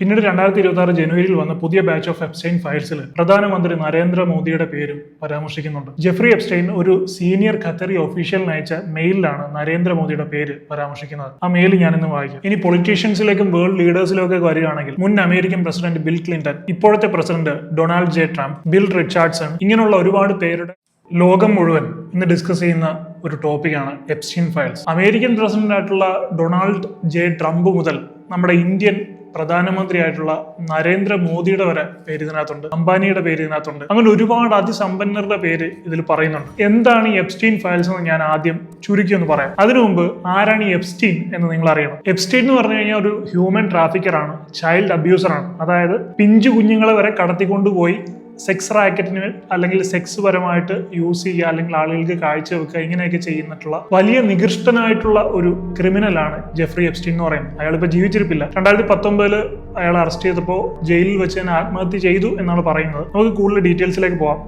പിന്നീട് 2026 ജനുവരിയിൽ വന്ന പുതിയ ബാച്ച് ഓഫ് എപ്സ്റ്റൈൻ ഫയൽസിൽ പ്രധാനമന്ത്രി നരേന്ദ്രമോദിയുടെ പേരും പരാമർശിക്കുന്നുണ്ട്. ജെഫ്രി എപ്സ്റ്റൈൻ ഒരു സീനിയർ ഖത്തറി ഒഫീഷ്യലിന് അയച്ച മെയിലിലാണ് നരേന്ദ്രമോദിയുടെ പേര് പരാമർശിക്കുന്നത്. ആ മെയിൽ ഞാനിന്ന് വായിക്കാം. ഇനി പൊളിറ്റീഷ്യൻസിലേക്കും വേൾഡ് ലീഡേഴ്സിലേക്കും ഒക്കെ വരികയാണെങ്കിൽ മുൻ അമേരിക്കൻ പ്രസിഡന്റ് ബിൽ ക്ലിന്റൺ, ഇപ്പോഴത്തെ president Donald J Trump, Bill Richardson, ഇങ്ങനെയുള്ള ഒരുപാട് പേരുടെ ലോകം മുഴുവൻ ഇന്ന് ഡിസ്കസ് ചെയ്യുന്ന ഒരു ടോപ്പിക്കാണ് എപ്സ്റ്റൈൻ ഫയൽസ്. അമേരിക്കൻ പ്രസിഡന്റ് ആയിട്ടുള്ള ഡൊണാൾഡ് ജെ ട്രംപ് മുതൽ നമ്മുടെ ഇന്ത്യൻ പ്രധാനമന്ത്രിയായിട്ടുള്ള നരേന്ദ്രമോദിയുടെ വരെ പേര് ഇതിനകത്തുണ്ട്, അംബാനിയുടെ പേര് ഇതിനകത്തുണ്ട്. അങ്ങനെ ഒരുപാട് അതിസമ്പന്നരുടെ പേര് ഇതിൽ പറയുന്നുണ്ട്. എന്താണ് ഈ എപ്സ്റ്റൈൻ ഫയൽസ് എന്ന് ഞാൻ ആദ്യം ചുരുക്കി ഒന്ന് പറയാം. അതിനു മുമ്പ് ആരാണ് ഈ എപ്സ്റ്റൈൻ എന്ന് നിങ്ങൾ അറിയണം. എപ്സ്റ്റൈൻ എന്ന് പറഞ്ഞു കഴിഞ്ഞാൽ ഒരു ഹ്യൂമൻ ട്രാഫിക്കറാണ്, ചൈൽഡ് അബ്യൂസറാണ്. അതായത് പിഞ്ചു കുഞ്ഞുങ്ങളെ വരെ കടത്തിക്കൊണ്ടുപോയി സെക്സ് റാക്കറ്റിന് അല്ലെങ്കിൽ സെക്സ് പരമായിട്ട് യൂസ് ചെയ്യുക, അല്ലെങ്കിൽ ആളുകൾക്ക് കാഴ്ചവെക്കുക, ഇങ്ങനെയൊക്കെ ചെയ്യുന്നിട്ടുള്ള വലിയ നികൃഷ്ടനായിട്ടുള്ള ഒരു ക്രിമിനലാണ് ജെഫ്രി എപ്സ്റ്റൈൻ എന്ന് പറയുന്നത്. അയാളിപ്പോൾ ജീവിച്ചിരിപ്പില്ല. 2019 അയാളെ അറസ്റ്റ് ചെയ്തപ്പോൾ ജയിലിൽ വെച്ച് തന്നെ ആത്മഹത്യ ചെയ്തു എന്നാണ് പറയുന്നത്. നമുക്ക് കൂടുതൽ ഡീറ്റെയിൽസിലേക്ക് പോവാം.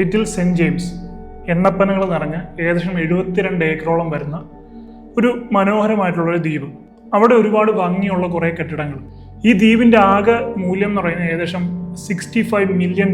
ലിറ്റിൽ സെന്റ് ജെയിംസ് എണ്ണപ്പനകൾ നിറഞ്ഞ ഏകദേശം 72 ഏക്കറോളം വരുന്ന ഒരു മനോഹരമായിട്ടുള്ളൊരു ദ്വീപ്. അവിടെ ഒരുപാട് ഭംഗിയുള്ള കുറേ കെട്ടിടങ്ങൾ. ഈ ദ്വീപിന്റെ ആകെ മൂല്യം എന്ന് പറയുന്നത് ഏകദേശം $65 മില്യൺ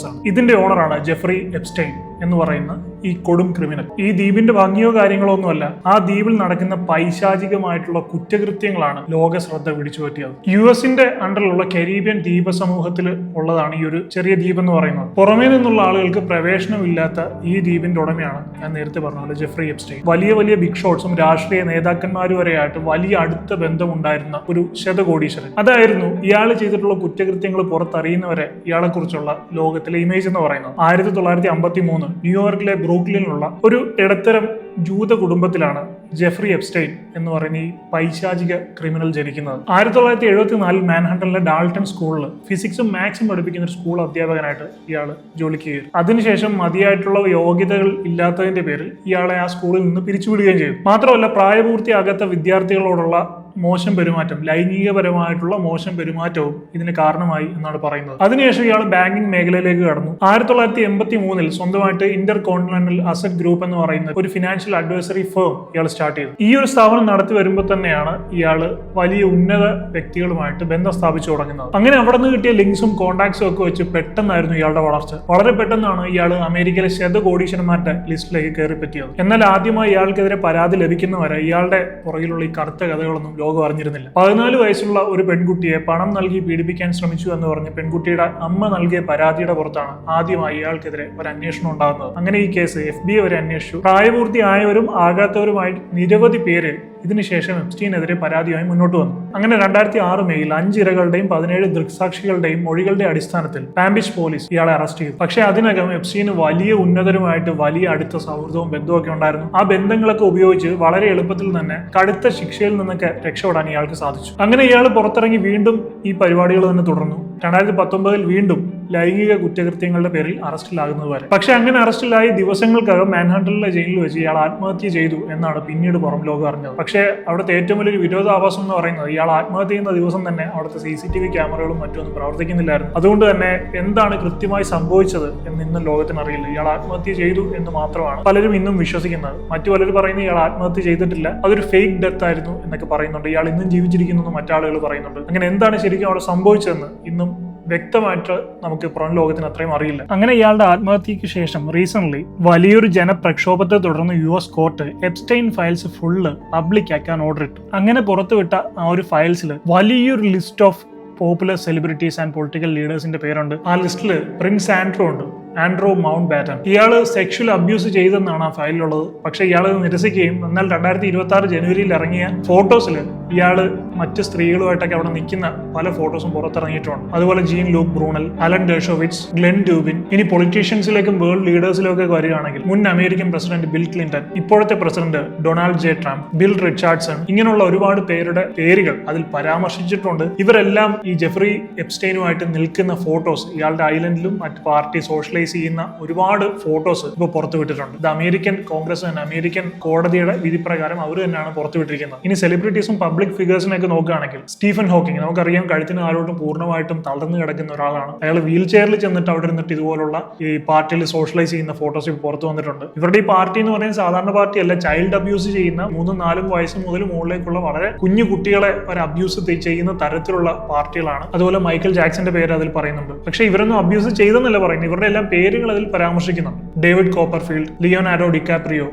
ആണ്. ഇതിന്റെ ഓണറാണ് ജെഫ്രി എപ്സ്റ്റൈൻ എന്ന് പറയുന്ന ഈ കൊടും ക്രിമിനൽ. ഈ ദ്വീപിന്റെ ഭംഗിയോ കാര്യങ്ങളോ ഒന്നുമല്ല, ആ ദ്വീപിൽ നടക്കുന്ന പൈശാചികമായിട്ടുള്ള കുറ്റകൃത്യങ്ങളാണ് ലോക ശ്രദ്ധ പിടിച്ചു പറ്റിയത്. US-ന്റെ അണ്ടറിലുള്ള കരീബിയൻ ദ്വീപ സമൂഹത്തിൽ ഉള്ളതാണ് ഈ ഒരു ചെറിയ ദ്വീപ് എന്ന് പറയുന്നത്. പുറമേ നിന്നുള്ള ആളുകൾക്ക് പ്രവേശനമില്ലാത്ത ഈ ദ്വീപിന്റെ ഉടമയാണ് ഞാൻ നേരത്തെ പറഞ്ഞ പോലെ ജെഫ്രി എപ്സ്റ്റൈൻ. വലിയ വലിയ ബിഗ് ഷോട്ട്സും രാഷ്ട്രീയ നേതാക്കന്മാരും വരെയായിട്ട് വലിയ അടുത്ത ബന്ധമുണ്ടായിരുന്ന ഒരു ശതകോടീശ്വരൻ. അതായിരുന്നു ഇയാൾ ചെയ്തിട്ടുള്ള കുറ്റകൃത്യങ്ങൾ പുറത്തറിയുന്നവരെ ഇയാളെ കുറിച്ചുള്ള ലോകത്തിലെ ഇമേജ് എന്ന് പറയുന്നത്. 1953 ന്യൂയോർക്കിലെ ബ്രൂക്ലിനിലുള്ള ഒരു ഇടത്തരം ജൂത കുടുംബത്തിലാണ് ജെഫ്രി എപ്സ്റ്റൈൻ എന്ന് പറയുന്ന ഈ പൈശാചിക ക്രിമിനൽ ജനിക്കുന്നത്. 1974 മാൻഹട്ടനിലെ ഡാൾട്ടൺ സ്കൂളിൽ ഫിസിക്സും മാത്സും പഠിപ്പിക്കുന്ന ഒരു സ്കൂൾ അധ്യാപകനായിട്ട് ഇയാൾ ജോലിക്ക് കയറി. അതിനുശേഷം മതിയായിട്ടുള്ള യോഗ്യതകൾ ഇല്ലാത്തതിന്റെ പേരിൽ ഇയാളെ ആ സ്കൂളിൽ നിന്ന് പിരിച്ചുവിടുകയും ചെയ്തു. മാത്രമല്ല, പ്രായപൂർത്തിയാകാത്ത വിദ്യാർത്ഥികളോടുള്ള മോശം പെരുമാറ്റം, ലൈംഗികപരമായിട്ടുള്ള മോശം പെരുമാറ്റവും ഇതിന് കാരണമായി എന്നാണ് പറയുന്നത്. അതിനുശേഷം ഇയാൾ ബാങ്കിങ് മേഖലയിലേക്ക് കടന്നു. 1983 സ്വന്തമായിട്ട് ഇന്റർ കോണ്ടിനെന്റൽ അസറ്റ് ഗ്രൂപ്പ് എന്ന് പറയുന്ന ഒരു ഫിനാൻഷ്യൽ അഡ്വൈസറി ഫേം ഇയാൾ സ്റ്റാർട്ട് ചെയ്തു. ഈ ഒരു സ്ഥാപനം നടത്തി വരുമ്പോൾ തന്നെയാണ് ഇയാൾ വലിയ ഉന്നത വ്യക്തികളുമായിട്ട് ബന്ധം സ്ഥാപിച്ചു തുടങ്ങുന്നത്. അങ്ങനെ അവിടെ നിന്ന് കിട്ടിയ ലിങ്ക്സും കോൺടാക്ട്സും ഒക്കെ വെച്ച് പെട്ടെന്നായിരുന്നു ഇയാളുടെ വളർച്ച. വളരെ പെട്ടെന്നാണ് ഇയാൾ അമേരിക്കയിലെ ശതകോടീശ്വരന്മാരുടെ ലിസ്റ്റിലേക്ക് കയറി പറ്റിയത്. എന്നാൽ ആദ്യമായി ഇയാൾക്കെതിരെ പരാതി ലഭിക്കുന്നവരെ ഇയാളുടെ പുറകിലുള്ള ഈ കറുത്ത കഥകളൊന്നും ലോകം അറിഞ്ഞിരുന്നില്ല. 14 വയസ്സുള്ള ഒരു പെൺകുട്ടിയെ പണം നൽകി പീഡിപ്പിക്കാൻ ശ്രമിച്ചു എന്ന് പറഞ്ഞ് പെൺകുട്ടിയുടെ അമ്മ നൽകിയ പരാതിയുടെ പുറത്താണ് ആദ്യമായി ഇയാൾക്കെതിരെ ഒരു അന്വേഷണം ഉണ്ടാകുന്നത്. അങ്ങനെ ഈ കേസ് FBI വരെ അന്വേഷിച്ചു. പ്രായപൂർത്തിയായവരും ആകാത്തവരുമായി നിരവധി പേര് ഇതിനുശേഷം എപ്സ്റ്റൈനെതിരെ പരാതിയായി മുന്നോട്ട് വന്നു. അങ്ങനെ 2006 മെയിൽ 5 ഇരകളുടെയും 17 ദൃക്സാക്ഷികളുടെയും മൊഴികളുടെ അടിസ്ഥാനത്തിൽ പാംബിച്ച് പോലീസ് ഇയാളെ അറസ്റ്റ് ചെയ്തു. പക്ഷേ അതിനകം എപ്സ്റ്റൈന് വലിയ ഉന്നതരുമായിട്ട് വലിയ അടുത്ത സൗഹൃദവും ബന്ധമൊക്കെ ഉണ്ടായിരുന്നു. ആ ബന്ധങ്ങളൊക്കെ ഉപയോഗിച്ച് വളരെ എളുപ്പത്തിൽ തന്നെ കടുത്ത ശിക്ഷയിൽ നിന്നൊക്കെ രക്ഷപ്പെടാൻ ഇയാൾക്ക് സാധിച്ചു. അങ്ങനെ ഇയാൾ പുറത്തിറങ്ങി വീണ്ടും ഈ പരിപാടികൾ തന്നെ തുടർന്നു. 2019 വീണ്ടും ലൈംഗിക കുറ്റകൃത്യങ്ങളുടെ പേരിൽ അറസ്റ്റിലാകുന്നത് വരെ. പക്ഷെ അങ്ങനെ അറസ്റ്റിലായി ദിവസങ്ങൾക്കകം മാൻഹട്ടനിലെ ജയിലിൽ വെച്ച് ഇയാൾ ആത്മഹത്യ ചെയ്തു എന്നാണ് പിന്നീട് പുറം ലോകം അറിഞ്ഞത്. പക്ഷേ അവിടുത്തെ ഏറ്റവും വലിയൊരു വിരോധാഭാസം എന്ന് പറയുന്നത് ഇയാൾ ആത്മഹത്യ ചെയ്യുന്ന ദിവസം തന്നെ അവിടുത്തെ CCTV ക്യാമറകളും മറ്റൊന്നും പ്രവർത്തിക്കുന്നില്ലായിരുന്നു. അതുകൊണ്ട് തന്നെ എന്താണ് കൃത്യമായി സംഭവിച്ചത് എന്ന് ഇന്നും ലോകത്തിന് അറിയില്ല. ഇയാൾ ആത്മഹത്യ ചെയ്തു എന്ന് മാത്രമാണ് പലരും ഇന്നും വിശ്വസിക്കുന്നത്. മറ്റു പലരും പറയുന്നത് ഇയാൾ ആത്മഹത്യ ചെയ്തിട്ടില്ല, അതൊരു ഫേക്ക് ഡെത്ത് ആയിരുന്നു എന്നൊക്കെ പറയുന്നുണ്ട്. ഇയാൾ ഇന്നും ജീവിച്ചിരിക്കുന്നു എന്ന് മറ്റാളുകൾ പറയുന്നുണ്ട്. അങ്ങനെ എന്താണ് ശരിക്കും അവിടെ സംഭവിച്ചതെന്ന് ഇന്നും വ്യക്തമായിട്ട് നമുക്ക് പുറം ലോകത്തിന് അത്രയും അറിയില്ല. അങ്ങനെ ഇയാളുടെ ആത്മഹത്യക്ക് ശേഷം റീസെന്റ് വലിയൊരു ജനപ്രക്ഷോഭത്തെ തുടർന്ന് US court Epstein files full public ആക്കാൻ ഓർഡർ ഇട്ടു. അങ്ങനെ പുറത്തുവിട്ട ആ ഒരു ഫയൽസിൽ വലിയൊരു list of popular celebrities and political ലീഡേഴ്സിന്റെ പേരുണ്ട്. ആ ലിസ്റ്റിൽ പ്രിൻസ് ആൻഡ്രോ ഉണ്ട്, ആൻഡ്രോ മൗണ്ട് ബാറ്റൺ. ഇയാൾ സെക്ഷൽ അബ്യൂസ് ചെയ്തെന്നാണ് ആ ഫയലിലുള്ളത്. പക്ഷെ ഇയാൾ നിരസിക്കുകയും എന്നാൽ 2026 ജനുവരിയിൽ ഇറങ്ങിയ ഫോട്ടോസിൽ ഇയാൾ മറ്റ് സ്ത്രീകളുമായിട്ടൊക്കെ അവിടെ നിൽക്കുന്ന പല ഫോട്ടോസും പുറത്തിറങ്ങിയിട്ടുണ്ട്. അതുപോലെ Jean Luc Brunel, Alan Dershowitz, Glenn Dubin. ഇനി പൊളിറ്റീഷ്യൻസിലേക്കും വേൾഡ് ലീഡേഴ്സിലേക്കും ഒക്കെ വരികയാണെങ്കിൽ മുൻ അമേരിക്കൻ പ്രസിഡന്റ് ബിൽ ക്ലിന്റൺ, ഇപ്പോഴത്തെ president Donald J Trump, Bill Richardson, ഇങ്ങനെയുള്ള ഒരുപാട് പേരുടെ പേരുകൾ അതിൽ പരാമർശിച്ചിട്ടുണ്ട്. ഇവരെല്ലാം ഈ ജെഫ്രി എപ്സ്റ്റൈനുമായിട്ട് നിൽക്കുന്ന ഫോട്ടോസ് ഇയാളുടെ ഐലൻഡിലും മറ്റ് പാർട്ടി സോഷ്യലൈസ് റേസ് ചെയ്യുന്ന ഒരുപാട് ഫോട്ടോസ് ഇപ്പോൾ പുറത്തുവിട്ടിട്ടുണ്ട്. ഇത് അമേരിക്കൻ കോൺഗ്രസ് തന്നെ, അമേരിക്കൻ കോടതിയുടെ വിധി പ്രകാരം അവർ തന്നെയാണ് പുറത്തുവിട്ടിരിക്കുന്നത്. ഇനി സെലിബ്രിറ്റീസും പബ്ലിക് ഫിഗേഴ്സിനൊക്കെ നോക്കുകയാണെങ്കിൽ സ്റ്റീഫൻ ഹോക്കിംഗ്, നമുക്കറിയാം കഴുത്തിന് ആരോട്ടും പൂർണ്ണമായിട്ടും തളർന്നു കിടക്കുന്ന ഒരാളാണ്. അയാൾ വീൽ ചെയറിൽ ചെന്നിട്ട് അവിടെ ഇരുന്നിട്ട് ഇതുപോലുള്ള ഈ പാർട്ടിയിൽ സോഷ്യലൈസ് ചെയ്യുന്ന ഫോട്ടോസ് ഇപ്പോൾ പുറത്തു വന്നിട്ടുണ്ട്. ഇവരുടെ ഈ പാർട്ടി എന്ന് പറയുന്നത് സാധാരണ പാർട്ടി അല്ല, ചൈൽഡ് അബ്യൂസ് ചെയ്യുന്ന 3-4 വയസ്സ് മുതൽ മുകളിലേക്കുള്ള വളരെ കുഞ്ഞു കുട്ടികളെ ഒരു അബ്യൂസ് ചെയ്യുന്ന തരത്തിലുള്ള പാർട്ടികളാണ്. അതുപോലെ മൈക്കൽ ജാക്സന്റെ പേര് അതിൽ പറയുന്നുണ്ട്. പക്ഷെ ഇവരൊന്നും അബ്യൂസ് ചെയ്തെന്നല്ല പറയുന്നത്, ഇവരുടെ എല്ലാം പേരുകൾ അതിൽ പരാമർശിക്കുന്നുണ്ട്. ഡേവിഡ് കോപ്പർഫീൽഡ്, ലിയോനാർഡോ ഡിക്കാപ്രിയോ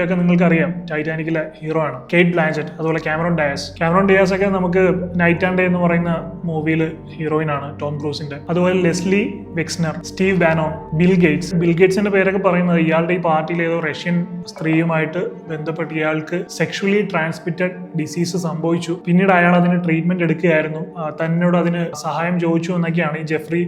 ഒക്കെ നിങ്ങൾക്ക് അറിയാം, ടൈറ്റാനിക്കിലെ ഹീറോ ആണ്. കേറ്റ് ബ്ലാൻചെറ്റ്, അതുപോലെ കാമറോൺ ഡിയാസ് ഒക്കെ നമുക്ക് നൈറ്റ് ആൻഡ് ഡേ എന്ന് പറയുന്ന മൂവിയിൽ ഹീറോയിൻ ആണ്, ടോം ക്രൂസിന്റെ. അതുപോലെ ലെസ്ലി വെക്സ്നർ, സ്റ്റീവ് ബാനോൺ, ബിൽ ഗേറ്റ്സിന്റെ പേരൊക്കെ പറയുന്നത് ഇയാളുടെ ഈ പാർട്ടിയിൽ ഏതോ റഷ്യൻ സ്ത്രീയുമായിട്ട് ബന്ധപ്പെട്ട് ഇയാൾക്ക് സെക്ഷുവലി ട്രാൻസ്മിറ്റഡ് ഡിസീസ് സംഭവിച്ചു. പിന്നീട് അയാൾ അതിന് ട്രീറ്റ്മെന്റ് എടുക്കുകയായിരുന്നു, തന്നോട് അതിന് സഹായം ചോദിച്ചു എന്നൊക്കെയാണ് ഈ ജെഫ്രി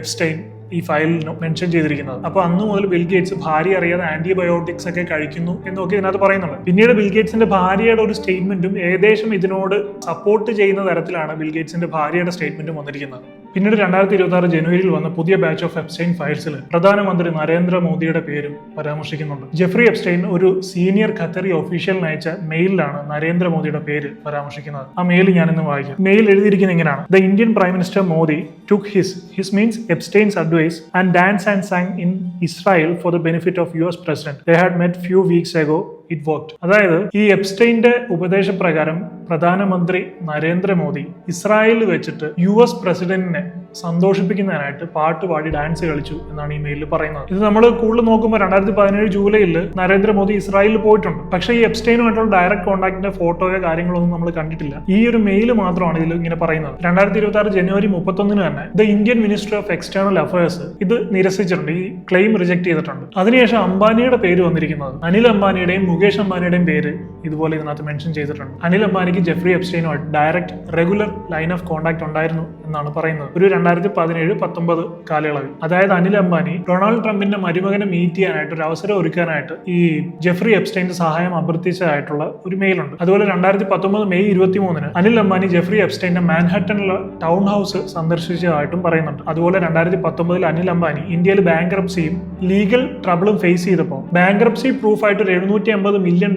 എപ്സ്റ്റൈൻ ഈ ഫയലിൽ മെൻഷൻ ചെയ്തിരിക്കുന്നത്. അപ്പൊ അന്ന് മുതൽ ബിൽ ഗേറ്റ്സ് ഭാര്യ അറിയാതെ ആന്റിബയോട്ടിക്സ് ഒക്കെ കഴിക്കുന്നു എന്നൊക്കെ ഇതിനകത്ത് പറയുന്നുണ്ട്. പിന്നീട് ബിൽ ഗേറ്റ്സിന്റെ ഭാര്യയുടെ ഒരു സ്റ്റേറ്റ്മെന്റും ഏകദേശം ഇതിനോട് സപ്പോർട്ട് ചെയ്യുന്ന തരത്തിലാണ് ബിൽ ഗേറ്റ്സിന്റെ ഭാര്യയുടെ സ്റ്റേറ്റ്മെന്റും വന്നിരിക്കുന്നത്. പിന്നീട് 2026 ജനുവരിയിൽ വന്ന പുതിയ ബാച്ച് ഓഫ് എപ്സ്റ്റൈൻ ഫയൽസിൽ പ്രധാനമന്ത്രി നരേന്ദ്രമോദിയുടെ പേരും പരാമർശിക്കുന്നുണ്ട്. ജെഫ്രി എപ്സ്റ്റൈൻ ഒരു സീനിയർ ഖത്തറി ഒഫീഷ്യലിന് അയച്ച മെയിലാണ് നരേന്ദ്രമോദിയുടെ പേര് പരാമർശിക്കുന്നത്. ആ മെയിൽ ഞാനിന്ന് വായിക്കാം. മെയിൽ എഴുതിയിരിക്കുന്നത് ഇങ്ങനെയാണ്: the Indian prime minister Modi took his means Epstein's advice and danced and sang in Israel for the benefit of US president. They had met few weeks ago. It worked. അതായത് ഈ എപ്സ്റ്റൈന്റെ ഉപദേശപ്രകാരം പ്രധാനമന്ത്രി നരേന്ദ്രമോദി ഇസ്രായേലിൽ വെച്ചിട്ട് US പ്രസിഡന്റിനെ സന്തോഷിപ്പിക്കുന്നതിനായിട്ട് പാട്ട് പാടി ഡാൻസ് കളിച്ചു എന്നാണ് ഈ മെയിലിൽ പറയുന്നത്. ഇത് നമ്മൾ കൂടുതൽ നോക്കുമ്പോൾ 2017 ജൂലൈയിൽ നരേന്ദ്രമോദി ഇസ്രായേലിൽ പോയിട്ടുണ്ട്. പക്ഷേ ഈ എപ്സ്റ്റൈനുമായിട്ടുള്ള ഡയറക്ട് കോൺടാക്ടിന്റെ ഫോട്ടോയോ കാര്യങ്ങളൊന്നും നമ്മൾ കണ്ടിട്ടില്ല. ഈ ഒരു മെയിൽ മാത്രമാണ് ഇതിൽ ഇങ്ങനെ പറയുന്നത്. 2026 ജനുവരി 31 തന്നെ the Indian minister of external affairs ഇത് നിരസിച്ചിട്ടുണ്ട്, ഈ ക്ലെയിം റിജക്ട് ചെയ്തിട്ടുണ്ട്. അതിനുശേഷം അംബാനിയുടെ പേര് വന്നിരിക്കുന്നത്. അനിൽ അംബാനിയുടെയും മുകേഷ് അംബാനിയുടെയും പേര് ഇതുപോലെ ഇതിനകത്ത് മെൻഷൻ ചെയ്തിട്ടുണ്ട്. അനിൽ അംബാനിക്ക് ജെഫ്രി എപ്സ്റ്റൈനുമായിട്ട് direct regular line of contact ഉണ്ടായിരുന്നു എന്നാണ് പറയുന്നത്. ഒരു 2017-19 കാലയളവിൽ. അതായത് അനിൽ അംബാനി ഡൊണാൾഡ് ട്രംപിന്റെ മരുമകനെ മീറ്റ് ചെയ്യാനായിട്ട് ഒരു അവസരം ഒരുക്കാനായിട്ട് ഈ ജെഫ്രി എപ്സ്റ്റൈന്റെ സഹായം അഭ്യർത്ഥിച്ചതായിട്ടുള്ള ഒരു മെയിലുണ്ട്. അതുപോലെ 2019 മെയ് 23 അനിൽ അംബാനി ജെഫ്രി എപ്സ്റ്റൈന്റെ മാൻഹട്ടനിലുള്ള ടൗൺ ഹൗസ് സന്ദർശിച്ചതായിട്ടും പറയുന്നുണ്ട്. അതുപോലെ 2019 അനിൽ അംബാനി ഇന്ത്യയിൽ ബാങ്ക്രപ്സിയും ലീഗൽ ട്രബിളും ഫേസ് ചെയ്തപ്പോൾ ബാങ്ക്രപ്സി പ്രൂഫായിട്ട് ഒരു $750 മില്യൺ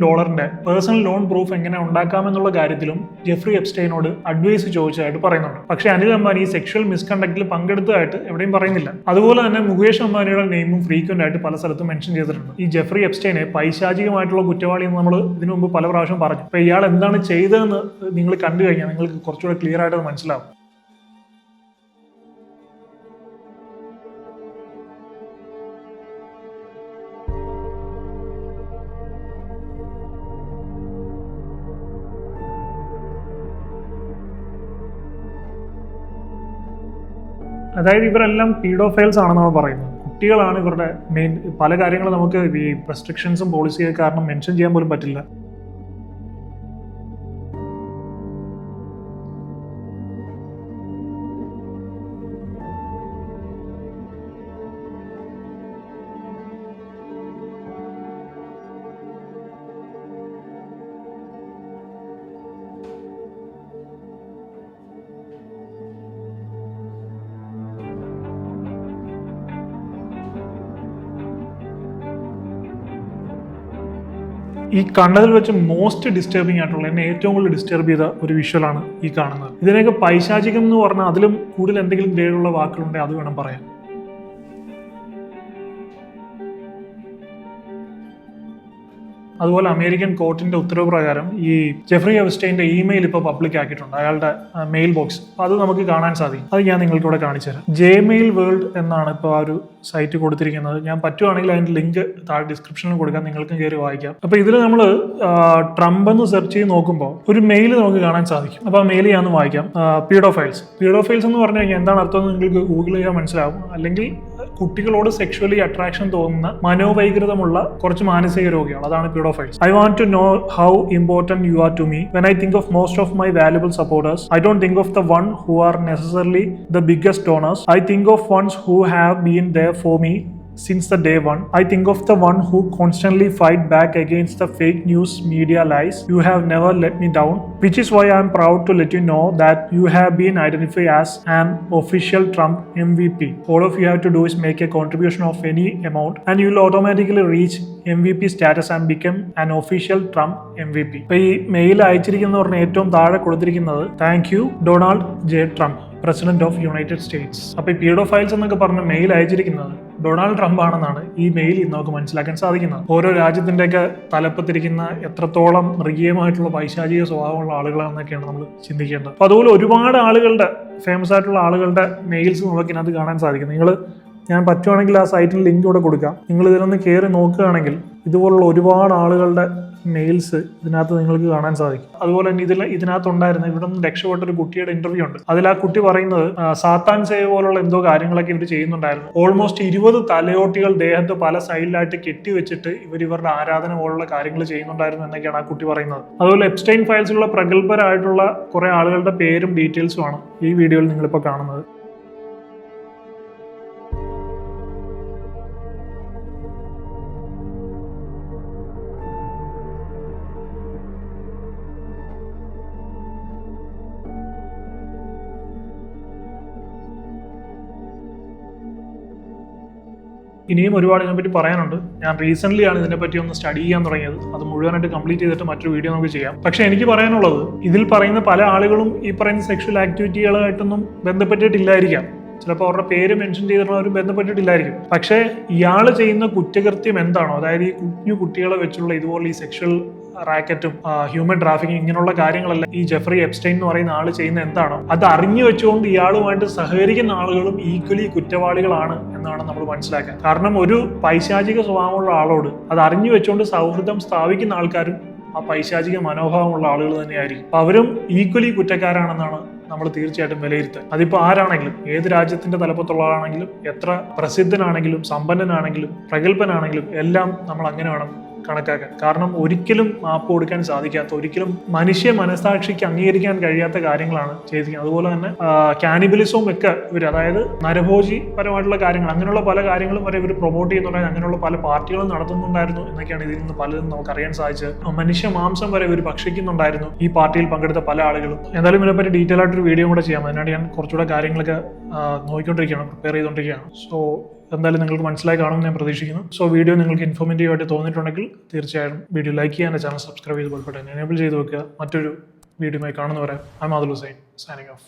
പേഴ്സണൽ ലോൺ പ്രൂഫ് എങ്ങനെ ഉണ്ടാക്കാമെന്നുള്ള കാര്യത്തിലും ജെഫ്രി എപ്സ്റ്റൈനോട് അഡ്വൈസ് ചോദിച്ചതായിട്ട് പറയുന്നുണ്ട്. പക്ഷേ അനിൽ അംബാനി സെക്ഷൽ മിസ്കണ്ടക്റ്റിൽ പങ്കെടുത്തതായിട്ട് എവിടെയും പറയുന്നില്ല. അതുപോലെ തന്നെ മുകേഷ് അംബാനിയുടെ നെയിമും ഫ്രീക്വന്റ് ആയിട്ട് പല സ്ഥലത്തും മെൻഷൻ ചെയ്തിട്ടുണ്ട്. ഈ ജെഫ്രി എപ്സ്റ്റൈനെ പൈശാചികമായിട്ടുള്ള കുറ്റവാളി എന്ന് നമ്മൾ ഇതിനു മുമ്പ് പല പ്രാവശ്യം പറഞ്ഞു. അപ്പൊ ഇയാൾ എന്താണ് ചെയ്തതെന്ന് നിങ്ങൾ കണ്ടു കഴിഞ്ഞാൽ നിങ്ങൾക്ക് കുറച്ചുകൂടെ ക്ലിയർ ആയിട്ട് മനസ്സിലാവും. അതായത് ഇവരെല്ലാം പീഡോഫൈൽസ് ആണെന്നാണ് പറയുന്നത്. കുട്ടികളാണ് ഇവരുടെ മെയിൻ. പല കാര്യങ്ങളും നമുക്ക് ഈ റെസ്ട്രിക്ഷൻസും പോളിസിയൊക്കെ കാരണം മെൻഷൻ ചെയ്യാൻ പോലും പറ്റില്ല. ഈ കണ്ടതിൽ വെച്ച് മോസ്റ്റ് ഡിസ്റ്റർബിംഗ് ആയിട്ടുള്ള, എന്നെ ഏറ്റവും കൂടുതൽ ഡിസ്റ്റർബ് ചെയ്ത ഒരു വിഷ്വലാണ് ഈ കാണുന്നത്. ഇതിനെയൊക്കെ പൈശാചികം എന്ന് പറഞ്ഞാൽ അതിലും കൂടുതൽ എന്തെങ്കിലും ഗ്രേഡുള്ള വാക്കുകളുണ്ടെങ്കിൽ അത് വേണം പറയാൻ. അതുപോലെ അമേരിക്കൻ കോർട്ടിന്റെ ഉത്തരവ് പ്രകാരം ഈ ജെഫ്രി എപ്സ്റ്റൈന്റെ ഇമെയിൽ ഇപ്പോൾ പബ്ലിക് ആക്കിയിട്ടുണ്ട്, അയാളുടെ മെയിൽ ബോക്സ്. അത് നമുക്ക് കാണാൻ സാധിക്കും. അത് ഞാൻ നിങ്ങൾക്ക് ഇവിടെ കാണിച്ചു തരാം. ജെമെയിൽ വേൾഡ് എന്നാണ് ഇപ്പോൾ ആ ഒരു സൈറ്റ് കൊടുത്തിരിക്കുന്നത്. ഞാൻ പറ്റുവാണെങ്കിൽ അതിന്റെ ലിങ്ക് താഴെ ഡിസ്ക്രിപ്ഷനിൽ കൊടുക്കാം, നിങ്ങൾക്കും കയറി വായിക്കാം. അപ്പൊ ഇതിൽ നമ്മൾ ട്രംപ് എന്ന് സെർച്ച് ചെയ്ത് നോക്കുമ്പോൾ ഒരു മെയിൽ നമുക്ക് കാണാൻ സാധിക്കും. അപ്പൊ ആ മെയിൽ ഞാൻ വായിക്കാം. പീഡോഫൈൽസ് എന്ന് പറഞ്ഞു കഴിഞ്ഞാൽ എന്താണ് അർത്ഥം എന്ന് നിങ്ങൾക്ക് ഗൂഗിൾ ചെയ്യാൻ മനസ്സിലാവും. അല്ലെങ്കിൽ കുട്ടികളോട് സെക്ഷുവലി അട്രാക്ഷൻ തോന്നുന്ന മനോവൈകൃതമുള്ള കുറച്ച് മാനസിക രോഗികൾ, അതാണ് paedophiles. I want to know how important you are to me. When I think of most of my valuable supporters, I don't think of the one who are necessarily the biggest donors. I think of ones who have been there for me since the day one. I think of the one who constantly fight back against the fake news media lies. You have never let me down, which is why I am proud to let you know that you have been identified as an official Trump MVP. All of you have to do is make a contribution of any amount and you will automatically reach MVP status and become an official Trump MVP. ഇപ്പൊ ഈ mail അയച്ചിരിക്കുന്നവരുടെ ഏറ്റവും താഴെ കൊടുത്തിരിക്കുന്നത് thank you Donald J Trump, president of United States. അപ്പൊ ഈ paedophiles എന്നൊക്കെ പറഞ്ഞ mail അയച്ചിരിക്കുന്നത് ഡൊണാൾഡ് ട്രംപ് ആണെന്നാണ് ഈ മെയിലിൽ നമുക്ക് മനസ്സിലാക്കാൻ സാധിക്കുന്നത്. ഓരോ രാജ്യത്തിന്റെയൊക്കെ തലപ്പത്തിരിക്കുന്ന എത്രത്തോളം മൃഗീയമായിട്ടുള്ള പൈശാചിക സ്വഭാവമുള്ള ആളുകളാണെന്നൊക്കെയാണ് നമ്മൾ ചിന്തിക്കേണ്ടത്. അപ്പൊ അതുപോലെ ഒരുപാട് ആളുകളുടെ ഫേമസ് ആയിട്ടുള്ള ആളുകളുടെ മെയിൽസ് നമുക്ക് ഇതിനകത്ത് കാണാൻ സാധിക്കും. ഞാൻ പറ്റുവാണെങ്കിൽ ആ സൈറ്റിൽ ലിങ്ക് ഇവിടെ കൊടുക്കാം. നിങ്ങൾ ഇതിലൊന്ന് കയറി നോക്കുകയാണെങ്കിൽ ഇതുപോലുള്ള ഒരുപാട് ആളുകളുടെ മെയിൽസ് ഇതിനകത്ത് നിങ്ങൾക്ക് കാണാൻ സാധിക്കും. അതുപോലെ തന്നെ ഇതിനകത്തുണ്ടായിരുന്ന ഇവിടെ നിന്ന് രക്ഷപ്പെട്ട ഒരു കുട്ടിയുടെ ഇന്റർവ്യൂ ഉണ്ട്. അതിൽ ആ കുട്ടി പറയുന്നത് സാത്താൻ സേവ പോലുള്ള എന്തോ കാര്യങ്ങളൊക്കെ ഇവർ ചെയ്യുന്നുണ്ടായിരുന്നു. ഓൾമോസ്റ്റ് 20 തലയോട്ടികൾ ദേഹത്ത് പല സൈഡിലായിട്ട് കെട്ടിവെച്ചിട്ട് ഇവരുടെ ആരാധന പോലുള്ള കാര്യങ്ങൾ ചെയ്യുന്നുണ്ടായിരുന്നു എന്നൊക്കെയാണ് ആ കുട്ടി പറയുന്നത്. അതുപോലെ എപ്സ്റ്റൈൻ ഫയൽസിലുള്ള പ്രഗത്ഭരായിട്ടുള്ള കുറെ ആളുകളുടെ പേരും ഡീറ്റെയിൽസുമാണ് ഈ വീഡിയോയിൽ നിങ്ങളിപ്പോൾ കാണുന്നത്. ഇനിയും ഒരുപാട് ഇതിനെപ്പറ്റി പറയാനുണ്ട്. ഞാൻ റീസെന്റ് ആണ് ഇതിനെപ്പറ്റി ഒന്ന് സ്റ്റഡി ചെയ്യാൻ തുടങ്ങിയത്. അത് മുഴുവനായിട്ട് കംപ്ലീറ്റ് ചെയ്തിട്ട് മറ്റൊരു വീഡിയോ നമുക്ക് ചെയ്യാം. പക്ഷെ എനിക്ക് പറയാനുള്ളത്, ഇതിൽ പറയുന്ന പല ആളുകളും ഈ പറയുന്ന സെക്ഷൽ ആക്ടിവിറ്റികളായിട്ടൊന്നും ബന്ധപ്പെട്ടിട്ടില്ലായിരിക്കാം. ചിലപ്പോൾ അവരുടെ പേര് മെൻഷൻ ചെയ്തിട്ടുള്ളവരും ബന്ധപ്പെട്ടിട്ടില്ലായിരിക്കും. പക്ഷേ ഇയാൾ ചെയ്യുന്ന കുറ്റകൃത്യം എന്താണോ, അതായത് ഈ കുഞ്ഞു കുട്ടികളെ വെച്ചുള്ള ഇതുപോലെ ഈ സെക്ഷൽ റാക്കറ്റും ഹ്യൂമൻ ട്രാഫിക്കിങ് ഇങ്ങനെയുള്ള കാര്യങ്ങളെല്ലാം ഈ ജെഫ്രി എപ്സ്റ്റൈൻ എന്ന് പറയുന്ന ആൾ ചെയ്യുന്ന എന്താണോ അത് അറിഞ്ഞു വെച്ചുകൊണ്ട് ഇയാളുമായിട്ട് സഹകരിക്കുന്ന ആളുകളും ഈക്വലി കുറ്റവാളികളാണ് എന്നാണ് നമ്മൾ മനസ്സിലാക്കുക. കാരണം ഒരു പൈശാചിക സ്വഭാവമുള്ള ആളോട് അത് അറിഞ്ഞു വെച്ചുകൊണ്ട് സൗഹൃദം സ്ഥാപിക്കുന്ന ആൾക്കാരും ആ പൈശാചിക മനോഭാവമുള്ള ആളുകൾ തന്നെയായിരിക്കും. അപ്പൊ അവരും ഈക്വലി കുറ്റക്കാരാണെന്നാണ് നമ്മൾ തീർച്ചയായിട്ടും വിലയിരുത്തുക. അതിപ്പോൾ ആരാണെങ്കിലും, ഏത് രാജ്യത്തിന്റെ തലപ്പത്തുള്ള ആളാണെങ്കിലും, എത്ര പ്രസിദ്ധനാണെങ്കിലും, സമ്പന്നനാണെങ്കിലും, പ്രഗത്ഭനാണെങ്കിലും എല്ലാം നമ്മൾ അങ്ങനെ വേണം കണക്കാക്കാൻ. കാരണം ഒരിക്കലും മാപ്പ് കൊടുക്കാൻ സാധിക്കാത്ത, ഒരിക്കലും മനുഷ്യ മനസാക്ഷിക്ക് അംഗീകരിക്കാൻ കഴിയാത്ത കാര്യങ്ങളാണ് ചെയ്തിരിക്കുന്നത്. അതുപോലെ തന്നെ കാനിബലിസവും ഒക്കെ ഇവർ, അതായത് നരഭോജി പരമായിട്ടുള്ള കാര്യങ്ങൾ, അങ്ങനെയുള്ള പല കാര്യങ്ങളും വരെ ഇവർ പ്രൊമോട്ട് ചെയ്യുന്നുണ്ടായിരുന്നു. അങ്ങനെയുള്ള പല പാർട്ടികളും നടത്തുന്നുണ്ടായിരുന്നു എന്നൊക്കെയാണ് ഇതിൽ നിന്ന് പലതും നമുക്ക് അറിയാൻ സാധിച്ചത്. മനുഷ്യ മാംസം വരെ ഇവർ ഭക്ഷിക്കുന്നുണ്ടായിരുന്നു ഈ പാർട്ടിയിൽ പങ്കെടുത്ത പല ആളുകളും. എന്തായാലും ഇതിനെപ്പറ്റി ഡീറ്റെയിൽ ആയിട്ടൊരു വീഡിയോ കൂടെ ചെയ്യാം. അതിനായിട്ട് ഞാൻ കുറച്ചുകൂടെ കാര്യങ്ങളൊക്കെ നോക്കിക്കൊണ്ടിരിക്കുകയാണ്, പ്രിപ്പയർ ചെയ്തുകൊണ്ടിരിക്കുകയാണ്. സോ എന്തായാലും നിങ്ങൾക്ക് മനസ്സിലായി കാണുമെന്ന് ഞാൻ പ്രതീക്ഷിക്കുന്നു. സോ വീഡിയോ നിങ്ങൾക്ക് ഇൻഫോർമേറ്റീവ് ആയിട്ട് തോന്നിയിട്ടുണ്ടെങ്കിൽ തീർച്ചയായും വീഡിയോ ലൈക്ക് ചെയ്യാൻ, ചാനൽ സബ്സ്ക്രൈബ് ചെയ്ത് ബെൽ ബട്ടൺ എനേബിൾ ചെയ്ത് വെക്കുക. മറ്റൊരു വീഡിയോയുമായി കാണുന്നവരെ I am Adil Hussain, signing of.